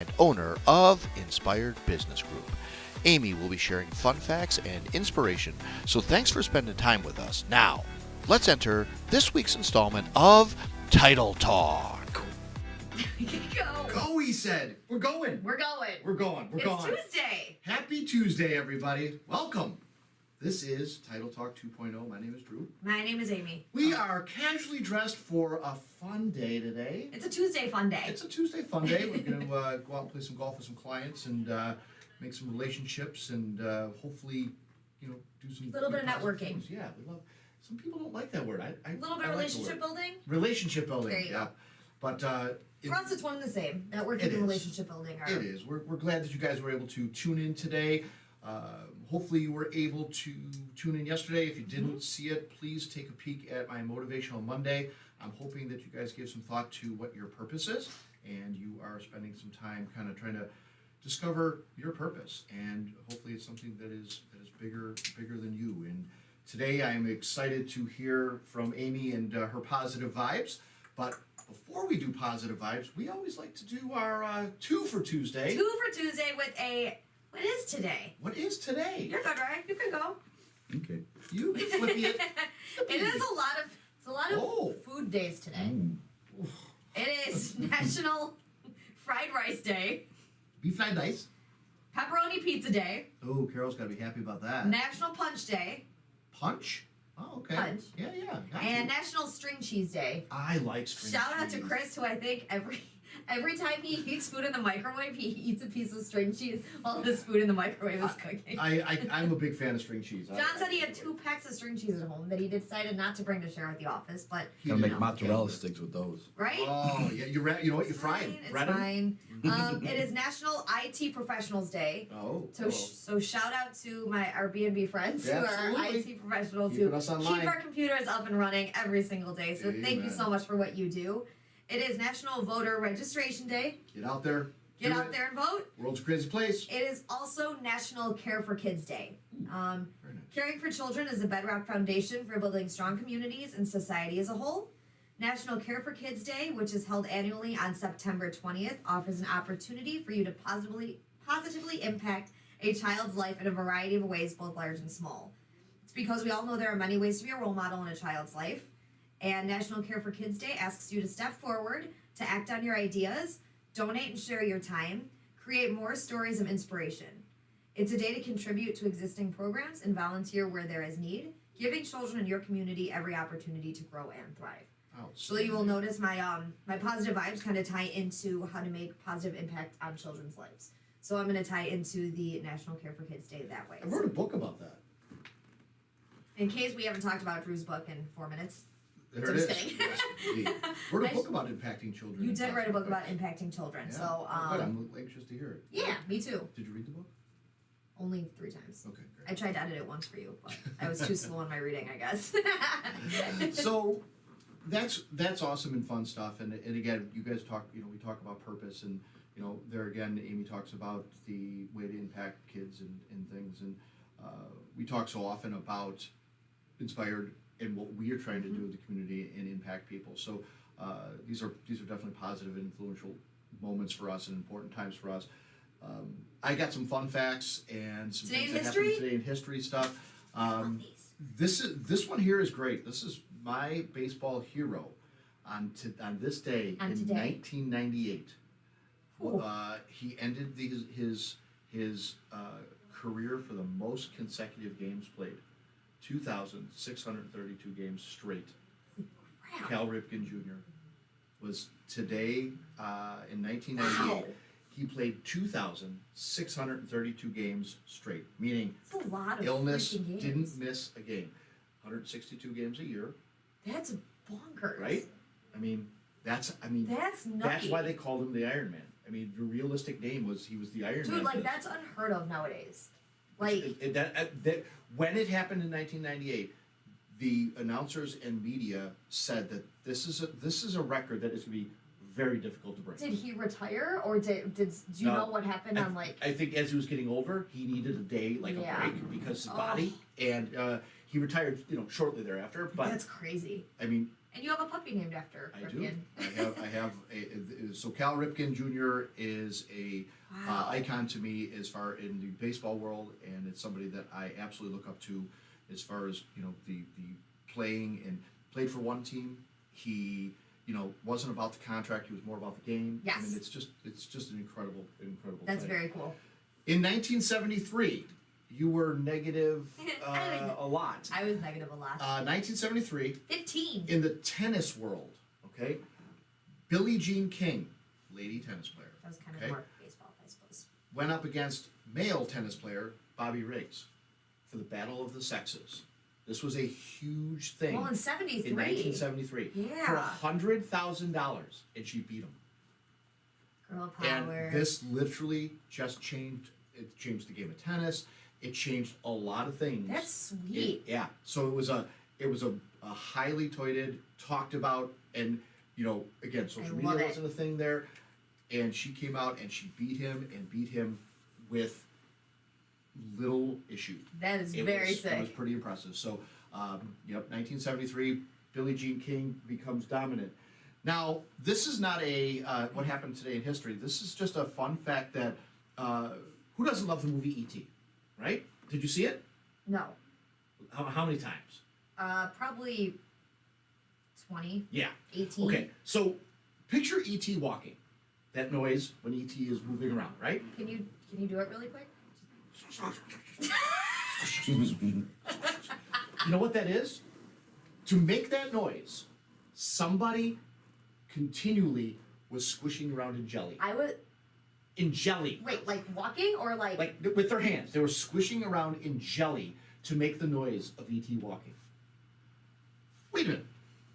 and owner of Inspired Business Group. Amy will be sharing fun facts and inspiration, so thanks for spending time with us. Now, let's enter this week's installment of Title Talk. Go. Go, he said. We're going. We're going. We're going. We're It's going. Tuesday. Happy Tuesday, everybody. Welcome. This is Title Talk 2.0. My name is Drew. My name is Amy. We are casually dressed for a fun day today. It's a Tuesday fun day. It's a Tuesday fun day. We're going to go out and play some golf with some clients and make some relationships and hopefully, do some... A little bit of positive networking. things. Yeah, we love... Some people don't like that word. A little bit of relationship building. Relationship building, There you yeah. go. But... For us, it's one and the same. Networking It and is. relationship building are. It is. We're glad that you guys were able to tune in today. Hopefully you were able to tune in yesterday. If you didn't see it, please take a peek at my Motivational Monday. I'm hoping that you guys give some thought to what your purpose is, and you are spending some time kind of trying to discover your purpose. And hopefully it's something that is bigger than you. And today I am excited to hear from Amy and her positive vibes. But before we do positive vibes, we always like to do our two for Tuesday. Two for Tuesday with a. What is today? What is today? You're good, right? You can go. Okay. You can flip it. It is a lot of. It's a lot of Oh. food days today. It is National Fried Rice Day, Beef fried rice. Pepperoni Pizza Day, Oh, Carol's got to be happy about that. National Punch Day, Punch? Oh, okay. Punch. Yeah. Got and you. National String Cheese Day. I like string Shout out to cheese. Chris, who I think every time he eats food in the microwave, he eats a piece of string cheese while his food in the microwave is cooking. I'm a big fan of string cheese. John said he had 2 packs of string cheese at home that he decided not to bring to share at the office, but He Gotta did make not. mozzarella sticks with those. right? Oh, yeah. You know what? You fry them. It's Bread 'em? fine. It is National IT Professionals Day. Oh. So shout out to my Airbnb friends Yeah, who are absolutely. IT professionals Keeping who us keep online. our computers up and running every single day. So thank you Amen. so much for what you do. It is National Voter Registration Day. Get out there. Get do out it. there and vote. World's a crazy place. It is also National Care for Kids Day. Very nice. Caring for children is a bedrock foundation for building strong communities and society as a whole. National Care for Kids Day, which is held annually on September 20th, offers an opportunity for you to positively impact a child's life in a variety of ways, both large and small. It's because we all know there are many ways to be a role model in a child's life. And National Care for Kids Day asks you to step forward, to act on your ideas, donate and share your time, create more stories of inspiration. It's a day to contribute to existing programs and volunteer where there is need, giving children in your community every opportunity to grow and thrive. So you will notice my my positive vibes kind of tie into how to make positive impact on children's lives. So I'm going to tie into the National Care for Kids Day that way. I wrote a book about that. In case we haven't talked about Drew's book in 4 minutes. There So it just is. kidding. Yes, indeed. Wrote a I- book about impacting children. You in did write a book positive about ways. impacting children. Yeah. So Oh, good. I'm anxious to hear it. yeah, me too. Did you read the book? Only 3 times. Okay, I tried to edit it once for you, but I was too slow on my reading, I guess. great. So that's awesome and fun stuff. And again, you guys talk, we talk about purpose and, there again, Amy talks about the way to impact kids and things. And we talk so often about Inspired and what we are trying to do with the community and impact people. So these are definitely positive and influential moments for us and important times for us. I got some fun facts and some Today things in that history? happened today in history stuff. Love these. This one here is great. This is my baseball hero on this day On in today. 1998. Ooh. He ended his career for the most consecutive games played, 2,632 games straight. Wow. Cal Ripken Jr. was today in 1998. Wow. He played 2,632 games straight, meaning That's a lot of illness freaking games. didn't miss a game. 162 games a year, That's bonkers. right? That's That's nutty. that's why they called him the Iron Man. The realistic name was he was the Iron Man. Dude, like because that's unheard of nowadays. Like that when it happened in 1998, the announcers and media said that this is a record that is going to be very difficult to break. did he retire or do you No. know what happened on like I think as he was getting older, he needed a day, like Yeah. a break, because his Oh. body, and he retired, shortly thereafter. But that's crazy. And you have a puppy named after I do. Ripken. I have so Cal Ripken Jr. is a Wow. icon to me as far in the baseball world, and it's somebody that I absolutely look up to as far as the playing and played for one team. He wasn't about the contract; he was more about the game. Yes. I mean, it's just an incredible That's thing. very cool. In 1973, you were negative I was- a lot. I was negative a lot. 1973. 15. In the tennis world, okay, Billie Jean King, lady tennis player, That was kind of okay, more baseball, I suppose. went up against male tennis player Bobby Riggs for the Battle of the Sexes. This was a huge thing Well, in 73. in 1973 Yeah. for $100,000, and she beat him. Girl power. And this literally just changed. It changed the game of tennis. It changed a lot of things. That's sweet. Yeah. So it was a highly touted, talked about, and again, social I love media it. wasn't a thing there. And she came out and she beat him with little issue. That is It very was, sick. It was pretty impressive. So, 1973, Billie Jean King becomes dominant. Now, this is not a what happened today in history. This is just a fun fact that who doesn't love the movie E.T., right? Did you see it? No. How many times? Probably 20, Yeah. 18. Okay, so picture E.T. walking. That noise when E.T. is moving around, right? Can you do it really quick? You know what that is? To make that noise, somebody continually was squishing around in jelly. I would In jelly. wait, like walking or like With their hands. They were squishing around in jelly to make the noise of E.T. walking. Wait a minute.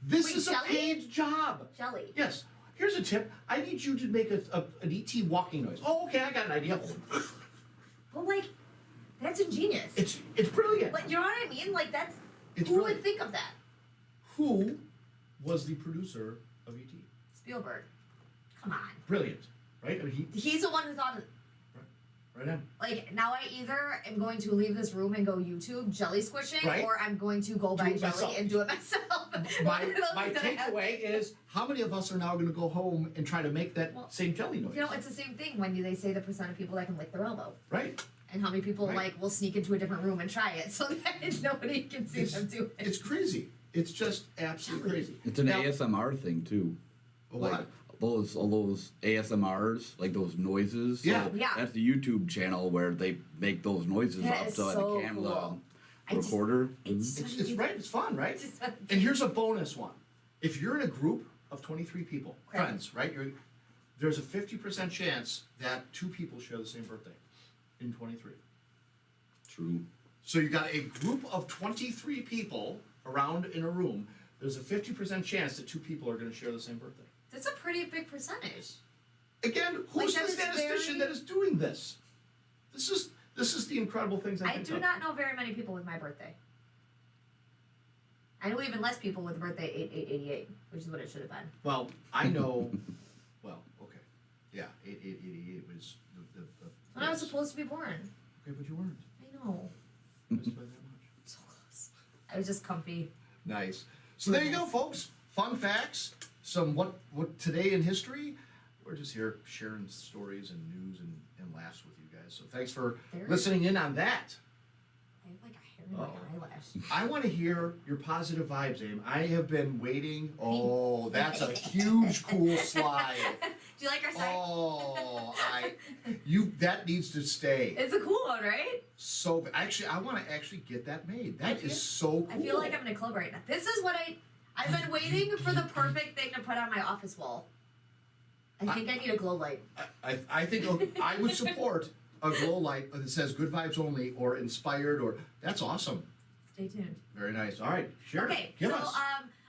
This Wait, is jelly? a paid job. jelly. Yes. Here's a tip. I need you to make an E.T. walking noise. Oh, okay, I got an idea. But like, that's ingenious. It's brilliant. Like, you know what I mean? Like that's It's who brilliant. would think of that? Who was the producer of E.T.? Spielberg. Come on. Brilliant, right? I mean, He's the one who thought of right on. like now I either am going to leave this room and go YouTube jelly squishing Right. or I'm going to go buy it jelly myself. and do it myself. My One of those my is gonna happen. takeaway is how many of us are now going to go home and try to make that Well, same jelly noise? You know, it's the same thing when they say the percent of people that can lick their elbow. right? And how many people Right. like will sneak into a different room and try it so that nobody can see them do it. It's crazy. It's just absolutely crazy. It's an Now- ASMR thing too. What? Like all those ASMRs, like those noises. Yeah. So Yeah. That's the YouTube channel where they make those noises That up is to so the camera cool. I just- recorder. It's It's right. It's fun, right? Just- And here's a bonus one. If you're in a group of 23 people, Okay. friends, right? There's a 50% chance that 2 people share the same birthday in 23. True. So you got a group of 23 people around in a room. There's a 50% chance that 2 people are going to share the same birthday. That's a pretty big percentage. Again, Like, who's that the is statistician very- that is doing this? This is the incredible things I I think do of. not know very many people with my birthday. I know even less people with birthday 8888, which is what it should have been. Well, I know. Well, okay, yeah, 8888 was the When I was yes. supposed to be born. Okay, but you weren't. I know. Missed by that much. So close. I was just comfy. Nice. So there you go, folks. Fun facts. Some what today in history. We're just here sharing stories and news and laughs with you guys. So thanks for There- listening in on that. I have like a hair in my Uh-oh. eyelash. I want to hear your positive vibes, Aim. I have been waiting. Oh, that's a huge cool slide. Do you like our side? Oh, that needs to stay. It's a cool one, right? So actually, I want to actually get that made. That feel- is so cool. I feel like I'm in a club right now. This is what I've been waiting for the perfect thing to put on my office wall. I think I need a glow light. I think I would support a glow light that says "Good Vibes Only" or "Inspired" or that's awesome. Stay tuned. Very nice. All right, sure. Okay, Give so us.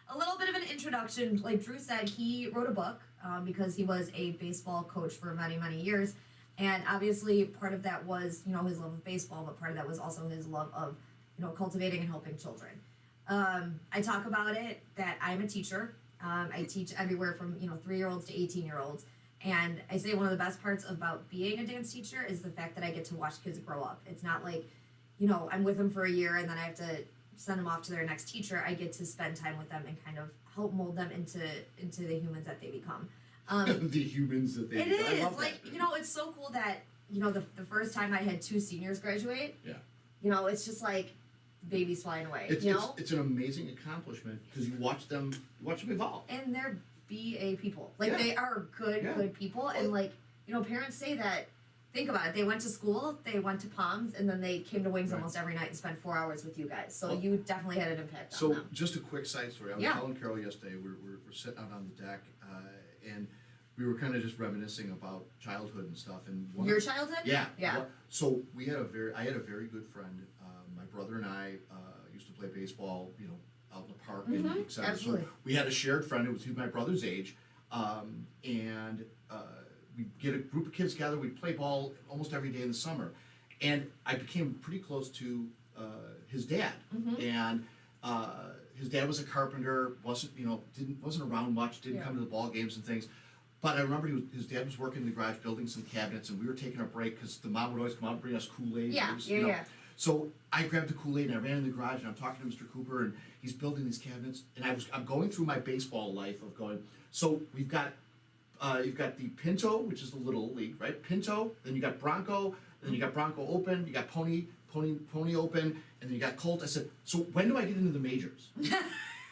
a little bit of an introduction. Like Drew said, he wrote a book because he was a baseball coach for many, many years. And obviously part of that was, his love of baseball, but part of that was also his love of, cultivating and helping children. I talk about it that I'm a teacher. I teach everywhere from, 3-year-olds to 18-year-olds. And I say one of the best parts about being a dance teacher is the fact that I get to watch kids grow up. It's not like, I'm with them for a year and then I have to, send them off to their next teacher, I get to spend time with them and kind of help mold them into the humans that they become. The humans that they. It I is love like that. it's so cool that the first time I had 2 seniors graduate. Yeah. It's just like babies flying away. It's an amazing accomplishment because you watch them evolve. And they're BA people. Like Yeah. they are good people. And like parents say that. Think about it. They went to school, they went to Palms, and then they came to Wings Right. almost every night and spent 4 hours with you guys. So Well, you definitely had an impact on So them. just a quick side story. I was Yeah. telling Carol yesterday. We're sitting out on the deck, and we were kind of just reminiscing about childhood and stuff. And Your childhood? Yeah. Yeah. So I had a very good friend. My brother and I used to play baseball, out in the park and et cetera. absolutely. So we had a shared friend who was my brother's age, and we'd get a group of kids together. We'd play ball almost every day in the summer, and I became pretty close to his dad. And his dad was a carpenter. wasn't around much. Didn't Yeah. come to the ball games and things. But I remember his dad was working in the garage building some cabinets, and we were taking a break because the mom would always come out and bring us Kool-Aid. Yeah, It was, yeah. So I grabbed the Kool-Aid and I ran in the garage and I'm talking to Mr. Cooper and he's building these cabinets and I'm going through my baseball life of going. So you've got the Pinto, which is the little league, right? Pinto, then you got Bronco, then you got Bronco Open, you got Pony Open, and then you got Colt. I said, so when do I get into the majors?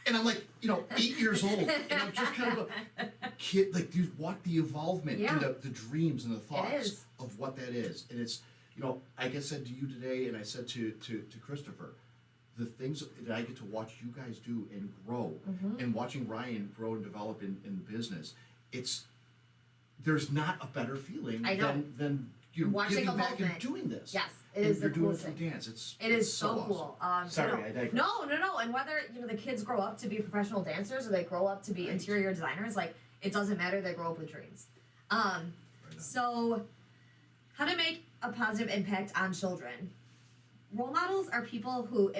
And I'm like, 8 years old, and I'm just kind of a kid. Like, you watch the evolvement Yeah. and the dreams and the thoughts is. of what that is, and it's, like I said to you today, and I said to Christopher, the things that I get to watch you guys do and grow, and watching Ryan grow and develop in business, there's not a better feeling I know. than Watching giving back and evolvement. doing this. Yes, it And is the you're doing it coolest through thing. dance. It's It is so so awesome. cool. Sorry, I digress. No. And whether the kids grow up to be professional dancers or they grow up to be Right. interior designers, like it doesn't matter. They grow up with dreams. on. So, how to make a positive impact on children? Role models are people who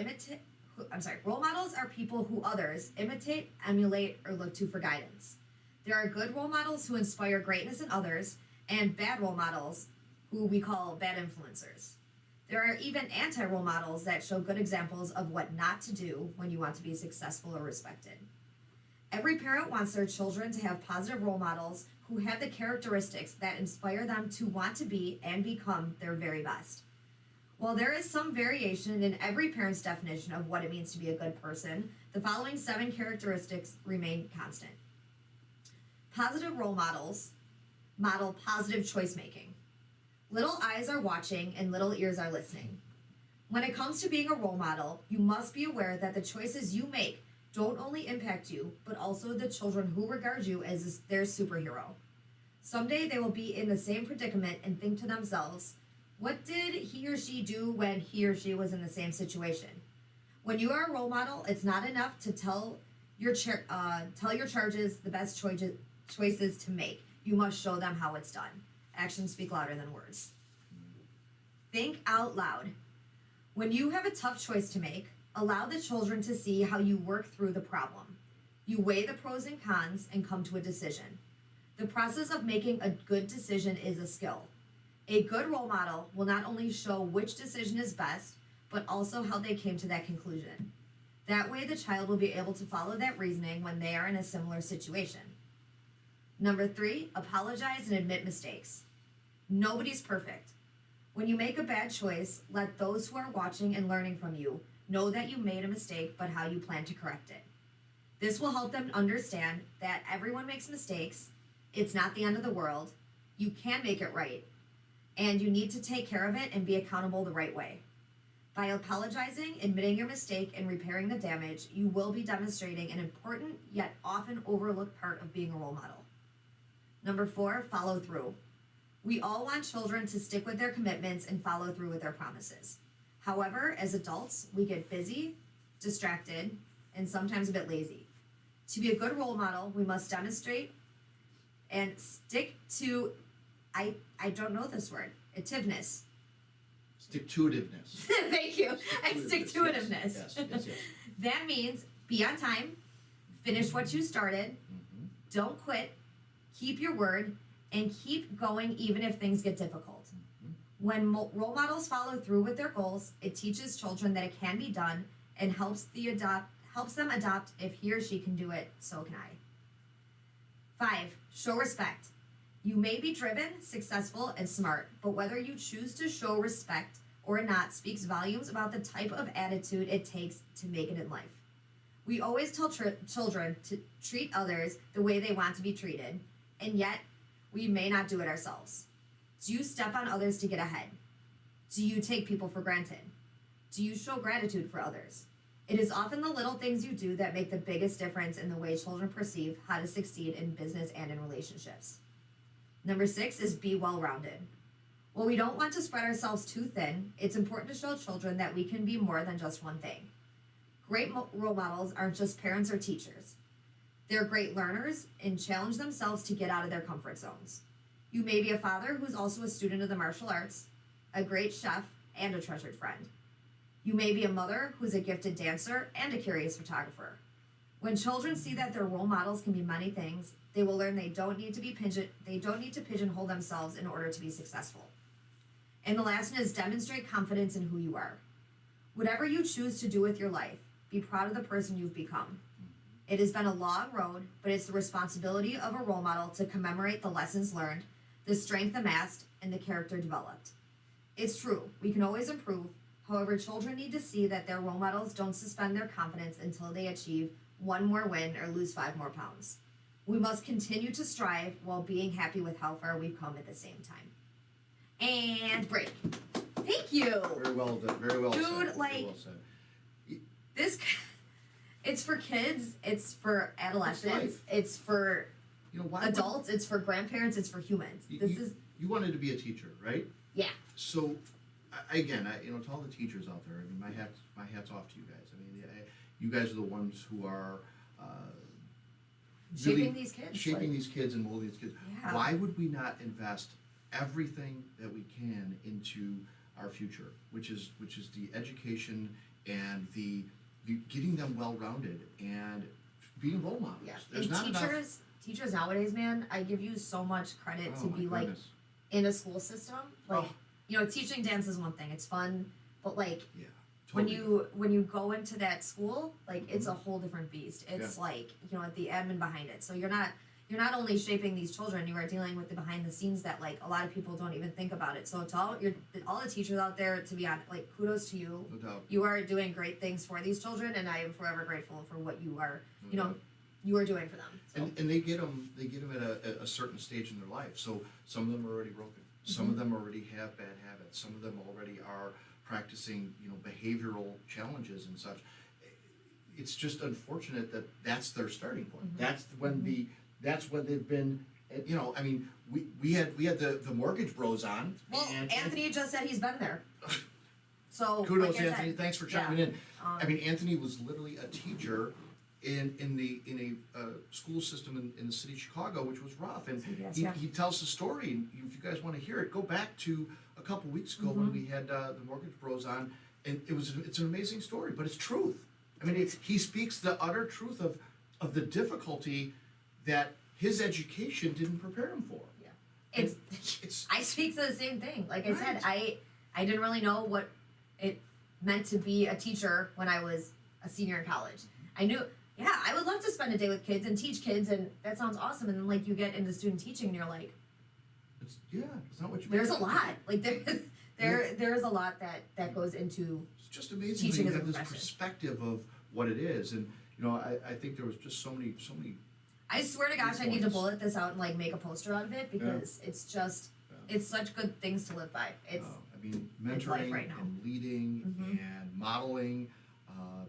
Role models are people who others imitate, emulate, or look to for guidance. There are good role models who inspire greatness in others, and bad role models who we call bad influencers. There are even anti-role models that show good examples of what not to do when you want to be successful or respected. Every parent wants their children to have positive role models who have the characteristics that inspire them to want to be and become their very best. While there is some variation in every parent's definition of what it means to be a good person, the following 7 characteristics remain constant. Positive role models model positive choice making. Little eyes are watching and little ears are listening. When it comes to being a role model, you must be aware that the choices you make don't only impact you, but also the children who regard you as their superhero. Someday they will be in the same predicament and think to themselves, what did he or she do when he or she was in the same situation? When you are a role model, it's not enough to tell your charges the best choices to make. You must show them how it's done. Actions speak louder than words. Think out loud. When you have a tough choice to make, allow the children to see how you work through the problem. You weigh the pros and cons and come to a decision. The process of making a good decision is a skill. A good role model will not only show which decision is best, but also how they came to that conclusion. That way, the child will be able to follow that reasoning when they are in a similar situation. Number 3, apologize and admit mistakes. Nobody's perfect. When you make a bad choice, let those who are watching and learning from you know that you made a mistake, but how you plan to correct it. This will help them understand that everyone makes mistakes, it's not the end of the world, you can make it right, and you need to take care of it and be accountable the right way. By apologizing, admitting your mistake, and repairing the damage, you will be demonstrating an important yet often overlooked part of being a role model. Number 4, follow through. We all want children to stick with their commitments and follow through with their promises. However, as adults, we get busy, distracted, and sometimes a bit lazy. To be a good role model, we must demonstrate and stick to, I don't know this word, ativeness. Stick-to-itiveness. Thank you. And stick-to-itiveness. Yes. That means be on time, finish what you started, don't quit, keep your word, and keep going even if things get difficult. When role models follow through with their goals, it teaches children that it can be done and helps them adopt. If he or she can do it, so can I. 5. Show respect. You may be driven, successful, and smart, but whether you choose to show respect or not speaks volumes about the type of attitude it takes to make it in life. We always tell children to treat others the way they want to be treated, and yet we may not do it ourselves. Do you step on others to get ahead? Do you take people for granted? Do you show gratitude for others? It is often the little things you do that make the biggest difference in the way children perceive how to succeed in business and in relationships. Number 6 is be well-rounded. While we don't want to spread ourselves too thin, it's important to show children that we can be more than just one thing. Great role models aren't just parents or teachers. They're great learners and challenge themselves to get out of their comfort zones. You may be a father who's also a student of the martial arts, a great chef, and a treasured friend. You may be a mother who's a gifted dancer and a curious photographer. When children see that their role models can be many things, they will learn they don't need to pigeonhole themselves in order to be successful. And the last one is demonstrate confidence in who you are. Whatever you choose to do with your life, be proud of the person you've become. It has been a long road, but it's the responsibility of a role model to commemorate the lessons learned, the strength amassed, and the character developed. It's true, we can always improve. However, children need to see that their role models don't suspend their confidence until they achieve one more win or lose 5 more pounds. We must continue to strive while being happy with how far we've come at the same time. And break. Thank you. Very well done. Very well Dude, said. Very like, well said. This, it's for kids, it's for adolescents, life. it's for You know why? adults, it's for grandparents, it's for humans. You wanted to be a teacher, right? Yeah. So, again, to all the teachers out there, I mean, my hat's off to you guys. I mean, you guys are the ones who are Shaping these kids. shaping these kids and molding these kids. Yeah. Why would we not invest everything that we can into our future, which is the education and the getting them well-rounded and being role models? Yeah. There's And not teachers nowadays, man, I give you so much credit enough. to Oh, my be like goodness. in a school system. Like, Oh. teaching dance is one thing, it's fun, but like Yeah. when Totally. you go into that school, like it's Mm-hmm. a whole different beast. It's like, the admin behind it. So you're not only shaping these children, you are dealing with the behind the scenes that like a lot of people don't even think about it. So to all the teachers out there, to be honest, like kudos to you. No doubt. You are doing great things for these children, and I am forever grateful for what you are, No doubt. you are doing for them. So. And they get them at a certain stage in their life. So some of them are already broken. Some of them already have bad habits. Some of them already are practicing, behavioral challenges and such. It's just unfortunate that that's their starting point. That's when they've been. I mean, we had the Mortgage Bros on. Well, and Anthony just said he's been there. So kudos, like I said, Anthony. Thanks for chiming yeah. in. I mean, Anthony was literally a teacher in a school system in the city of Chicago, which was rough. And CBS, he, yeah. he tells the story. And if you guys want to hear it, go back to a couple weeks ago when we had the Mortgage Bros on, and it's an amazing story, but it's truth. I mean, he speaks the utter truth of the difficulty that his education didn't prepare him for. Yeah. It's I speak to the same thing. Like I Right. said, I didn't really know what it meant to be a teacher when I was a senior in college. I knew, I would love to spend a day with kids and teach kids, and that sounds awesome. And then like you get into student teaching, and you're like, it's not what you. there's a make it. lot. Like there's a lot that goes into. It's just amazing Teaching when as you a have this profession. perspective of what it is, and I think there was just so many. I swear to gosh, I need to bullet this out and like make a poster out of it because it's just it's such good things to live by. It's I mean, it's life mentoring right now. and leading Mhm. and modeling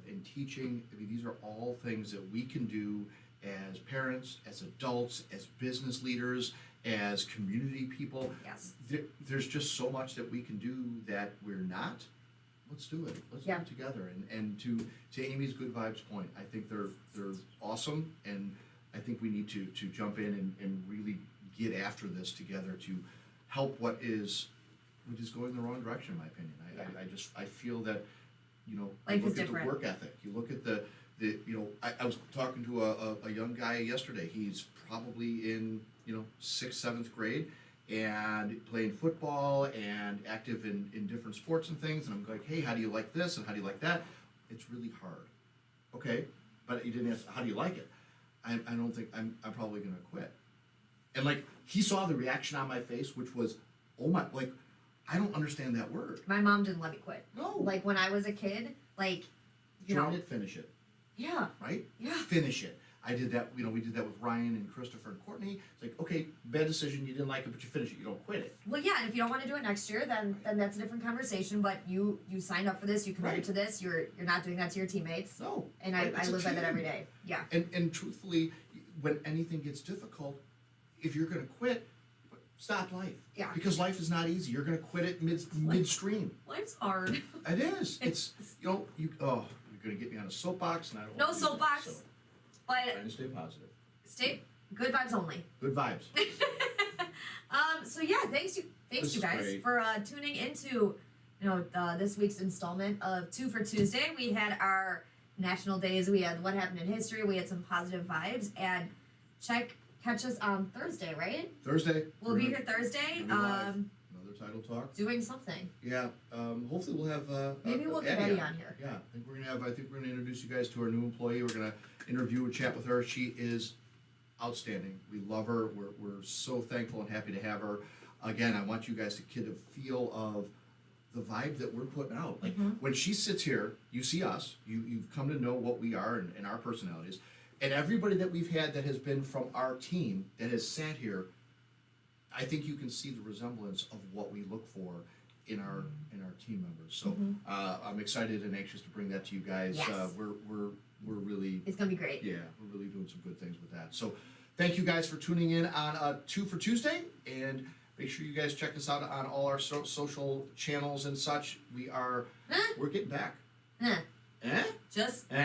and teaching. I mean, these are all things that we can do as parents, as adults, as business leaders, as community people. yes. There's just so much that we can do that we're not. Let's do it. Let's Yeah. do it together. And to Amy's good vibes point, I think they're awesome, and I think we need to jump in and really get after this together to help what is going the wrong direction, in my opinion. I feel that you Life look is at different. the work ethic. You look at the I was talking to a young guy yesterday. He's probably in 6th, 7th grade and playing football and active in different sports and things. And I'm like, hey, how do you like this and how do you like that? It's really hard. Okay, but you didn't ask, how do you like it? I don't think, I'm probably gonna quit. And like, he saw the reaction on my face, which was, oh my, like, I don't understand that word. My mom didn't let me quit. No. Like when I was a kid, like, you know, Join it, finish it, yeah, right? Yeah. Finish it. I did that, we did that with Ryan and Christopher and Courtney. It's like, okay, bad decision, you didn't like it, but you finish it, you don't quit it. well, yeah. And if you don't want to do it next year, then that's a different conversation. But you signed up for this. You committed Right. to this. You're not doing that to your teammates. No. And right? I It's a live by that team. every day. Yeah. And truthfully, when anything gets difficult, if you're gonna quit, stop life. Yeah. Because life is not easy. You're gonna quit it midstream. Life's hard. It is. It's you're gonna get me on a soapbox, and I don't. No wanna do that, soapbox. So, But trying to stay positive. stay good vibes only. Good vibes. So yeah, thanks This you is guys great. for tuning into this week's installment of Two for Tuesday. We had our national days. We had what happened in history. We had some positive vibes, and catch us on Thursday, right? Thursday. We'll we're be gonna- here Thursday. we'll be live. Another title talk. Doing something. Yeah. Hopefully we'll have. Maybe we'll get Eddie on here. Yeah. I think we're gonna introduce you guys to our new employee. We're gonna interview and chat with her. She is outstanding. We love her. We're so thankful and happy to have her. Again, I want you guys to get a feel of the vibe that we're putting out. Like when she sits here, you see us. You've come to know what we are and our personalities. And everybody that we've had that has been from our team that has sat here, I think you can see the resemblance of what we look for in our team members. So I'm excited and anxious to bring that to you guys. Yes. We're really It's gonna be great. yeah, we're really doing some good things with that. So thank you guys for tuning in on Two for Tuesday, and make sure you guys check us out on all our social channels and such. We're getting back. Huh. Eh? Just Eh?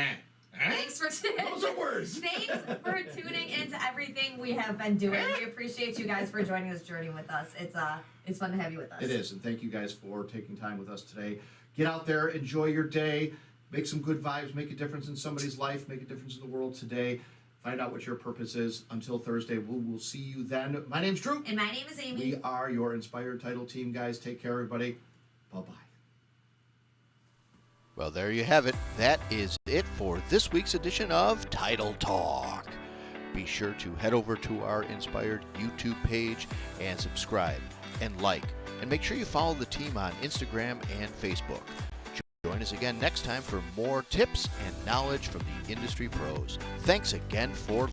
Eh? thanks for Those are words. Thanks for tuning into everything we have been doing. We appreciate you guys for joining this journey with us. It's fun to have you with us. It is, and thank you guys for taking time with us today. Get out there, enjoy your day, make some good vibes, make a difference in somebody's life, make a difference in the world today. Find out what your purpose is. Until Thursday, we'll see you then. My name's Drew. And my name is Amy. We are your Inspired Title team, guys. Take care, everybody. Bye-bye. Well, there you have it. That is it for this week's edition of Title Talk. Be sure to head over to our Inspired YouTube page and subscribe and like. And make sure you follow the team on Instagram and Facebook. Join us again next time for more tips and knowledge from the industry pros. Thanks again for